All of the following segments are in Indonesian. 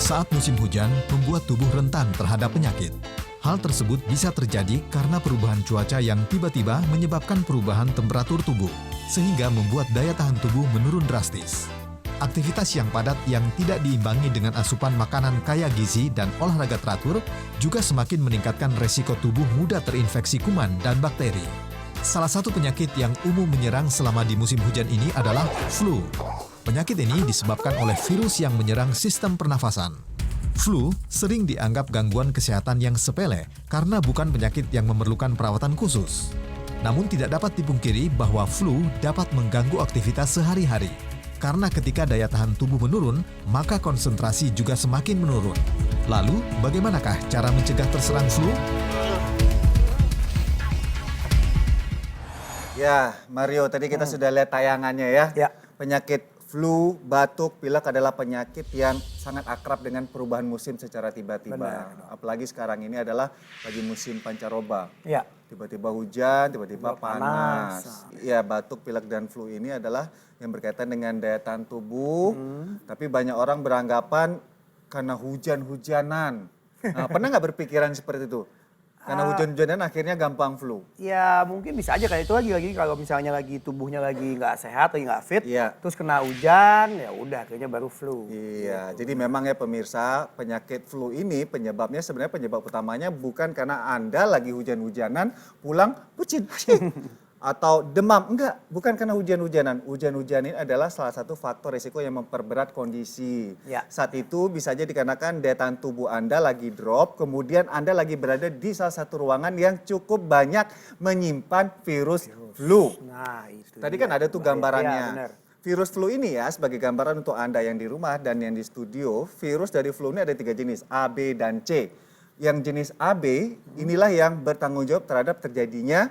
Saat musim hujan, membuat tubuh rentan terhadap penyakit. Hal tersebut bisa terjadi karena perubahan cuaca yang tiba-tiba menyebabkan perubahan temperatur tubuh, sehingga membuat daya tahan tubuh menurun drastis. Aktivitas yang padat yang tidak diimbangi dengan asupan makanan kaya gizi dan olahraga teratur juga semakin meningkatkan resiko tubuh mudah terinfeksi kuman dan bakteri. Salah satu penyakit yang umum menyerang selama di musim hujan ini adalah flu. Penyakit ini disebabkan oleh virus yang menyerang sistem pernafasan. Flu sering dianggap gangguan kesehatan yang sepele karena bukan penyakit yang memerlukan perawatan khusus. Namun tidak dapat dipungkiri bahwa flu dapat mengganggu aktivitas sehari-hari. Karena ketika daya tahan tubuh menurun, maka konsentrasi juga semakin menurun. Lalu, bagaimanakah cara mencegah terserang flu? Ya, Mario, tadi kita sudah lihat tayangannya ya. Ya. Penyakit flu, batuk, pilek adalah penyakit yang sangat akrab dengan perubahan musim secara tiba-tiba. Benar. Apalagi sekarang ini adalah lagi musim pancaroba. Ya. Tiba-tiba hujan, tiba-tiba Tiba-tiba panas. panas. Ya, batuk, pilek, dan flu ini adalah yang berkaitan dengan daya tahan tubuh. Tapi banyak orang beranggapan karena hujan-hujanan. Nah, pernah nggak berpikiran seperti itu? Karena hujan-hujanan akhirnya gampang flu. Ya mungkin bisa aja kayak itu lagi kalau misalnya lagi tubuhnya lagi nggak sehat, lagi nggak fit, Iya. terus kena hujan, ya udah akhirnya baru flu. Iya, jadi memang ya pemirsa, penyakit flu ini penyebabnya sebenarnya penyebab utamanya bukan karena Anda lagi hujan-hujanan pulang bucin atau demam. Enggak, bukan karena hujan-hujanan. Hujan-hujan ini adalah salah satu faktor risiko yang memperberat kondisi. Ya. Saat itu bisa aja dikarenakan daya tahan tubuh Anda lagi drop, kemudian Anda lagi berada di salah satu ruangan yang cukup banyak menyimpan virus flu. Nah itu. Tadi dia. kan ada tuh Bahaya. gambarannya. Ya, benar. Virus flu ini ya sebagai gambaran untuk Anda yang di rumah dan yang di studio, virus dari flu ini ada 3 jenis, A, B, dan C. Yang jenis AB inilah yang bertanggung jawab terhadap terjadinya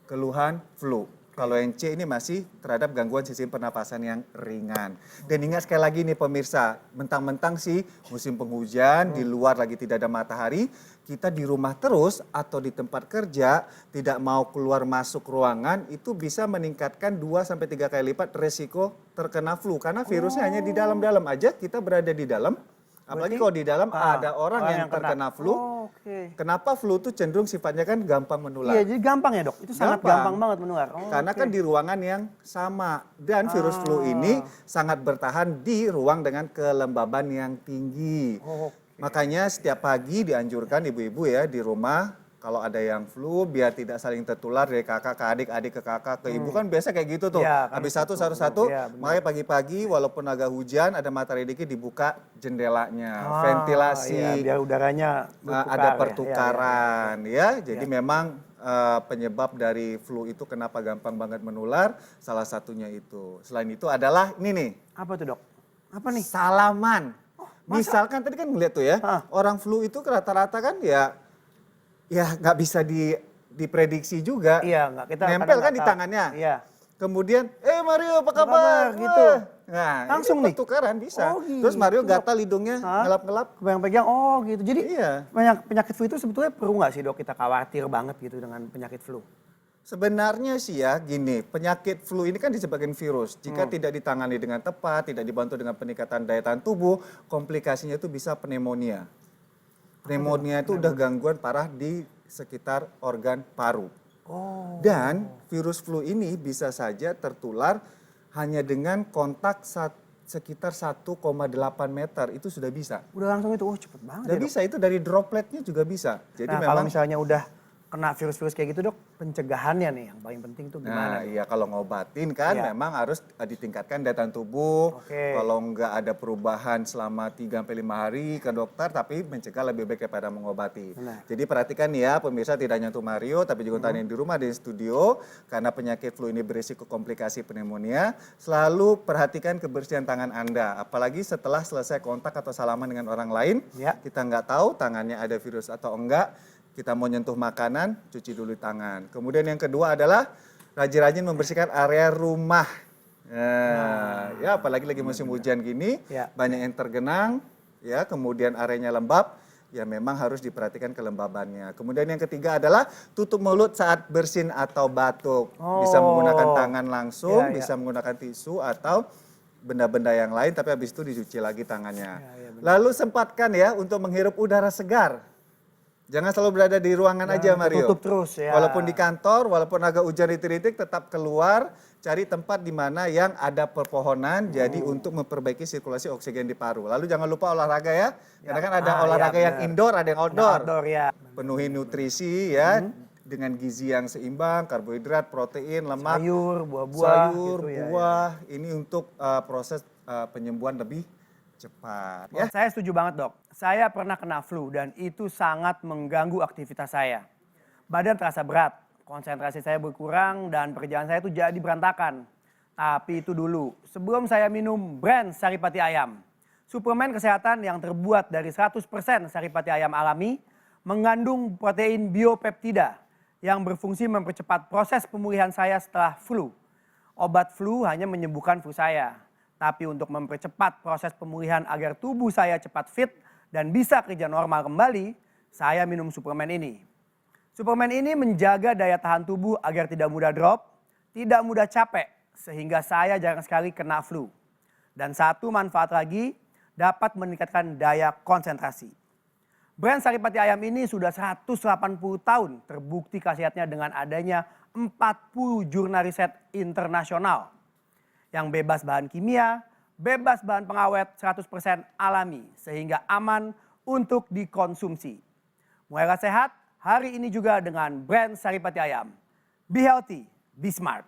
keluhan flu. Kalau yang C ini masih terhadap gangguan sistem pernapasan yang ringan. Dan ingat sekali lagi nih pemirsa, mentang-mentang sih musim penghujan, di luar lagi tidak ada matahari, kita di rumah terus atau di tempat kerja, tidak mau keluar masuk ruangan, itu bisa meningkatkan 2-3 kali lipat resiko terkena flu. Karena virusnya hanya di dalam-dalam aja, kita berada di dalam. Apalagi kalau di dalam ada orang yang terkena flu. Oke. Kenapa flu itu cenderung sifatnya kan gampang menular? Iya jadi gampang ya dok, itu sangat gampang banget menular. Karena kan di ruangan yang sama. Dan virus flu ini sangat bertahan di ruang dengan kelembaban yang tinggi. Makanya setiap pagi dianjurkan ibu-ibu ya di rumah kalau ada yang flu biar tidak saling tertular dari kakak ke adik, adik ke kakak ke ibu kan biasa kayak gitu tuh. Ya, Habis satu, ya, makanya pagi-pagi walaupun agak hujan ada matahari dikit dibuka jendelanya, ventilasi. Iya, biar udaranya Ada pertukaran ya. Jadi Ya. memang penyebab dari flu itu kenapa gampang banget menular, salah satunya itu. Selain itu adalah ini nih. Apa tuh dok? Apa nih? Salaman. Misalkan tadi kan ngeliat tuh ya, orang flu itu rata-rata kan ya nggak bisa diprediksi juga. Iya nggak kita nempel kadang kan nggak di tahu. tangannya. Iya. Kemudian, Mario apa kabar? kabar? Gitu. Nah, Langsung ini nih? pertukaran bisa. Oh, Terus Mario gitu. gatal hidungnya, ngelap-ngelap. Pegang-pegang, oh gitu. Jadi Iya. penyakit flu itu sebetulnya perlu nggak sih dok kita khawatir banget gitu dengan penyakit flu? Sebenarnya sih ya gini, penyakit flu ini kan disebabkan virus. Jika tidak ditangani dengan tepat, tidak dibantu dengan peningkatan daya tahan tubuh, komplikasinya itu bisa pneumonia. Pneumonia itu udah gangguan parah di sekitar organ paru. Dan virus flu ini bisa saja tertular hanya dengan kontak sekitar 1,8 meter, itu sudah bisa. Udah langsung itu, cepet banget Sudah ya dok. bisa, itu dari dropletnya juga bisa. Jadi Nah kalau memang misalnya udah kena virus-virus kayak gitu dok, pencegahannya nih yang paling penting tuh gimana? Nah iya kalau ngobatin kan Iya. memang harus ditingkatkan daya tahan tubuh. Oke. Kalau nggak ada perubahan selama 3-5 hari ke dokter tapi mencegah lebih baik daripada mengobati. Benar. Jadi perhatikan ya pemirsa tidak hanya untuk Mario tapi juga untuk yang di rumah di studio. Karena penyakit flu ini berisiko komplikasi pneumonia. Selalu perhatikan kebersihan tangan Anda. Apalagi setelah selesai kontak atau salaman dengan orang lain. Ya. Kita nggak tahu tangannya ada virus atau enggak. Kita mau nyentuh makanan, cuci dulu tangan. Kemudian yang kedua adalah rajin-rajin membersihkan area rumah. Ya apalagi lagi musim hujan gini, Ya. banyak yang tergenang, ya kemudian areanya lembab, ya memang harus diperhatikan kelembabannya. Kemudian yang ketiga adalah tutup mulut saat bersin atau batuk. Bisa menggunakan tangan langsung, Ya, ya. bisa menggunakan tisu atau benda-benda yang lain, tapi habis itu dicuci lagi tangannya. Lalu sempatkan ya untuk menghirup udara segar. Jangan selalu berada di ruangan aja Mario. Tutup terus ya. Walaupun di kantor, walaupun agak hujan rintik-rintik, tetap keluar, cari tempat di mana yang ada pepohonan, jadi untuk memperbaiki sirkulasi oksigen di paru. Lalu jangan lupa olahraga ya, karena kan ada olahraga yang indoor, ada yang outdoor. Outdoor ya. Penuhi nutrisi ya, dengan gizi yang seimbang, karbohidrat, protein, lemak, Sayur, buah-buah gitu ya, buah. Ini untuk proses penyembuhan lebih cepat. Ya. Saya setuju banget dok. Saya pernah kena flu dan itu sangat mengganggu aktivitas saya. Badan terasa berat, konsentrasi saya berkurang dan perjalanan saya itu jadi berantakan. Tapi itu dulu, sebelum saya minum brand Saripati Ayam. Suplemen kesehatan yang terbuat dari 100% Saripati Ayam alami mengandung protein biopeptida yang berfungsi mempercepat proses pemulihan saya setelah flu. Obat flu hanya menyembuhkan flu saya. Tapi untuk mempercepat proses pemulihan agar tubuh saya cepat fit dan bisa kerja normal kembali, saya minum suplemen ini. Suplemen ini menjaga daya tahan tubuh agar tidak mudah drop, tidak mudah capek, sehingga saya jarang sekali kena flu. Dan satu manfaat lagi, dapat meningkatkan daya konsentrasi. Brand Saripati Ayam ini sudah 180 tahun terbukti khasiatnya dengan adanya 40 jurnal riset internasional yang bebas bahan kimia, bebas bahan pengawet 100% alami sehingga aman untuk dikonsumsi. Mulailah sehat hari ini juga dengan brand Saripati Ayam. Be healthy, be smart.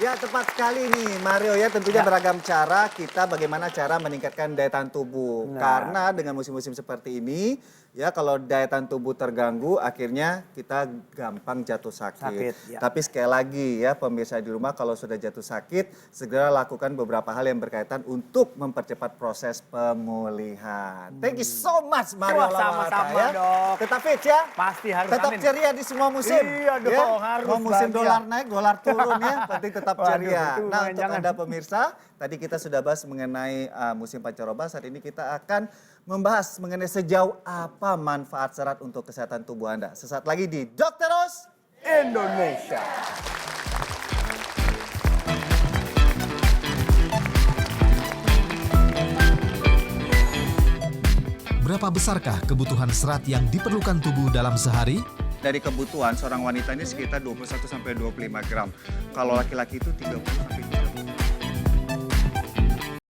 Ya tepat sekali nih Mario ya, tentunya beragam cara kita bagaimana cara meningkatkan daya tahan tubuh. Karena dengan musim-musim seperti ini ya kalau daya tahan tubuh terganggu akhirnya kita gampang jatuh sakit. Tapi sekali lagi ya pemirsa di rumah kalau sudah jatuh sakit segera lakukan beberapa hal yang berkaitan untuk mempercepat proses pemulihan. Thank you so much Mario Lawata sama-sama ya. dok. Tetap fit ya. Pasti harus Tetap amin. ceria di semua musim. Iya dong, ya. harus Mau musim bahagia. dolar naik, dolar turun ya, penting tetap Waduh, ceria. itu Nah untuk jangan. Anda pemirsa, tadi kita sudah bahas mengenai musim pancaroba, saat ini kita akan membahas mengenai sejauh apa manfaat serat untuk kesehatan tubuh Anda. Sesaat lagi di Dr. Rose Indonesia. Berapa besarkah kebutuhan serat yang diperlukan tubuh dalam sehari? Dari kebutuhan seorang wanita ini sekitar 21 sampai 25 gram. Kalau laki-laki itu 30 sampai 30.